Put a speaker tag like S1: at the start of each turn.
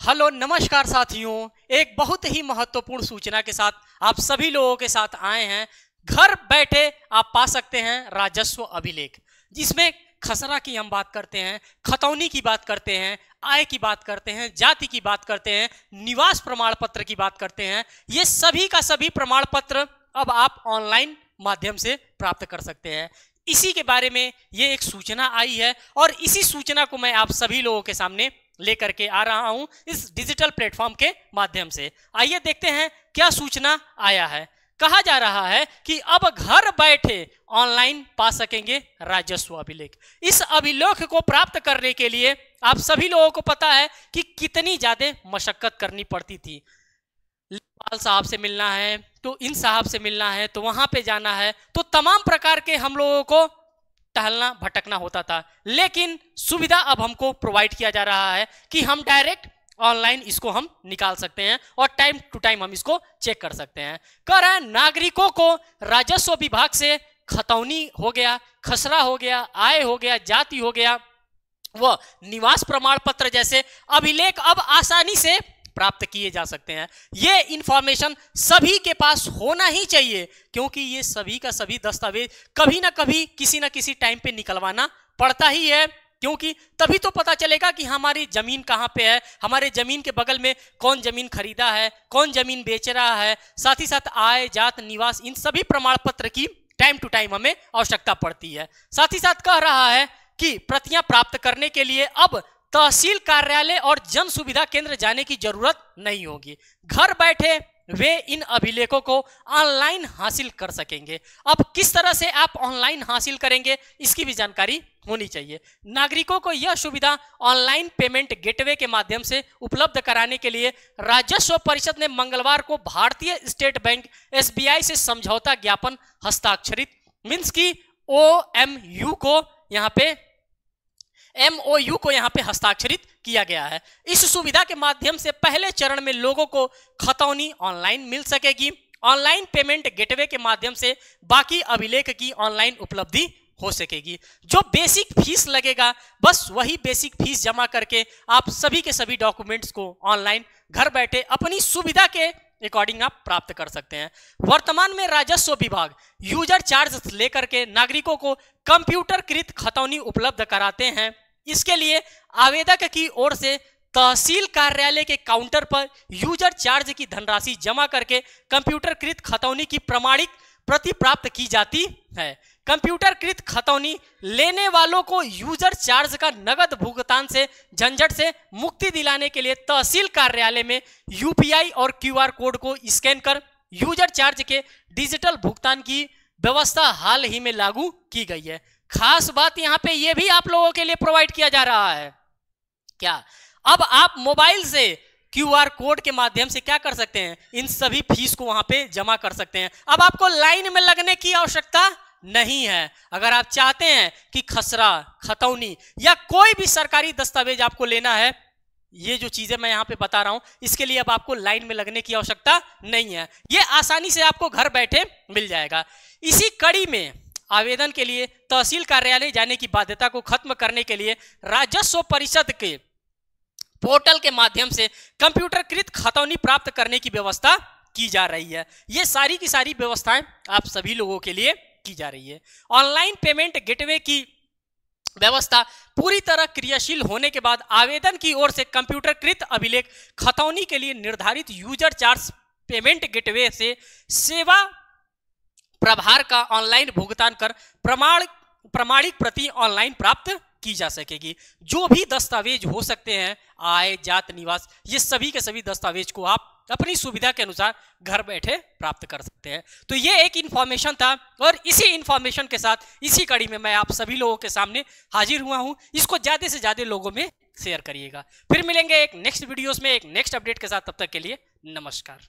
S1: Hello नमस्कार साथियों, एक बहुत ही महत्वपूर्ण सूचना के साथ आप सभी लोगों के साथ आए हैं। घर बैठे आप पा सकते हैं राजस्व अभिलेख, जिसमें खसरा की हम बात करते हैं, खतौनी की बात करते हैं, आय की बात करते हैं, जाति की बात करते हैं, निवास प्रमाण पत्र की बात करते हैं। ये सभी का सभी प्रमाण पत्र अब आप ऑनलाइन माध्यम से प्राप्त कर सकते हैं। इसी के बारे में ये एक सूचना आई है और इसी सूचना को मैं आप सभी लोगों के सामने लेकर के आ रहा हूं इस डिजिटल प्लेटफॉर्म के माध्यम से। आइए देखते हैं क्या सूचना आया है। कहा जा रहा है कि अब घर बैठे ऑनलाइन पा सकेंगे राजस्व अभिलेख। इस अभिलेख को प्राप्त करने के लिए आप सभी लोगों को पता है कि कितनी ज्यादा मशक्कत करनी पड़ती थी। लेखपाल साहब से मिलना है तो इन साहब से मिलना है तो वहां पे जाना है, तो तमाम प्रकार के हम लोगों को टहलना भटकना होता था। लेकिन सुविधा अब हमको प्रोवाइड किया जा रहा है कि हम डायरेक्ट ऑनलाइन इसको हम निकाल सकते हैं और टाइम टू टाइम हम इसको चेक कर सकते हैं। कह रहे हैं नागरिकों को राजस्व विभाग से खतौनी हो गया, खसरा हो गया, आय हो गया, जाति हो गया, वह निवास प्रमाण पत्र जैसे अभिलेख अब आसानी से प्राप्त किए जा सकते हैं। ये इंफॉर्मेशन सभी के पास होना ही चाहिए, क्योंकि ये सभी का सभी दस्तावेज कभी ना कभी किसी ना किसी टाइम पे निकलवाना पड़ता ही है, क्योंकि तभी तो पता चलेगा कि हमारी जमीन कहाँ पे है, हमारे जमीन के बगल में कौन जमीन खरीदा है, कौन जमीन बेच रहा है। साथ ही साथ आय, जात, निवास, इन सभी प्रमाण पत्र की टाइम टू टाइम हमें आवश्यकता पड़ती है। साथ ही साथ कह रहा है कि प्रतियां प्राप्त करने के लिए अब तहसील कार्यालय और जन सुविधा केंद्र जाने की जरूरत नहीं होगी। घर बैठे वे इन अभिलेखों को ऑनलाइन हासिल कर सकेंगे। अब किस तरह से आप ऑनलाइन हासिल करेंगे इसकी भी जानकारी होनी चाहिए। नागरिकों को यह सुविधा ऑनलाइन पेमेंट गेटवे के माध्यम से उपलब्ध कराने के लिए राजस्व परिषद ने मंगलवार को भारतीय स्टेट बैंक SBI से समझौता ज्ञापन हस्ताक्षरित मीन्स की MOU को यहाँ पे हस्ताक्षरित किया गया है। इस सुविधा के माध्यम से पहले चरण में लोगों को खतौनी ऑनलाइन मिल सकेगी। ऑनलाइन पेमेंट गेटवे के माध्यम से बाकी अभिलेख की ऑनलाइन उपलब्धि हो सकेगी। जो बेसिक फीस लगेगा बस वही बेसिक फीस जमा करके आप सभी के सभी डॉक्यूमेंट्स को ऑनलाइन घर बैठे अपनी सुविधा के अकॉर्डिंग आप प्राप्त कर सकते हैं। वर्तमान में राजस्व विभाग यूजर चार्ज लेकर के नागरिकों को कंप्यूटरकृत खतौनी उपलब्ध कराते हैं। इसके लिए आवेदक की ओर से तहसील कार्यालय के काउंटर पर यूजर चार्ज की धनराशि जमा करके कंप्यूटरकृत खतौनी की प्रमाणिक प्रति प्राप्त की जाती है। कंप्यूटरकृत खतौनी लेने वालों को यूजर चार्ज का नगद भुगतान से झंझट से मुक्ति दिलाने के लिए तहसील कार्यालय में UPI और QR कोड को स्कैन कर यूजर चार्ज के डिजिटल भुगतान की व्यवस्था हाल ही में लागू की गई है। खास बात यहाँ पे ये भी आप लोगों के लिए प्रोवाइड किया जा रहा है। क्या अब आप मोबाइल से QR कोड के माध्यम से क्या कर सकते हैं, इन सभी फीस को वहां पे जमा कर सकते हैं। अब आपको लाइन में लगने की आवश्यकता नहीं है। अगर आप चाहते हैं कि खसरा, खतौनी या कोई भी सरकारी दस्तावेज आपको लेना है, ये जो चीजें मैं यहाँ पे बता रहा हूं, इसके लिए अब आपको लाइन में लगने की आवश्यकता नहीं है। ये आसानी से आपको घर बैठे मिल जाएगा। इसी कड़ी में आवेदन के लिए तहसील कार्यालय जाने की बाध्यता को खत्म करने के लिए राजस्व परिषद के पोर्टल के माध्यम से कंप्यूटरकृत खतौनी प्राप्त करने की व्यवस्था की जा रही है। ये सारी की सारी व्यवस्थाएं आप सभी लोगों के लिए की जा रही है। ऑनलाइन पेमेंट गेटवे की व्यवस्था पूरी तरह क्रियाशील होने के बाद आवेदन की ओर से कंप्यूटरकृत अभिलेख खतौनी के लिए निर्धारित यूजर चार्ज पेमेंट गेटवे से सेवा प्रभार का ऑनलाइन भुगतान कर प्रमाणिक प्रति ऑनलाइन प्राप्त की जा सकेगी। जो भी दस्तावेज हो सकते हैं, आय, जात, निवास, ये सभी के सभी दस्तावेज को आप अपनी सुविधा के अनुसार घर बैठे प्राप्त कर सकते हैं। तो ये एक इंफॉर्मेशन था और इसी इंफॉर्मेशन के साथ इसी कड़ी में मैं आप सभी लोगों के सामने हाजिर हुआ हूं। इसको ज्यादा से ज्यादा लोगों में शेयर करिएगा। फिर मिलेंगे एक नेक्स्ट वीडियोस में एक नेक्स्ट अपडेट के साथ। तब तक के लिए नमस्कार।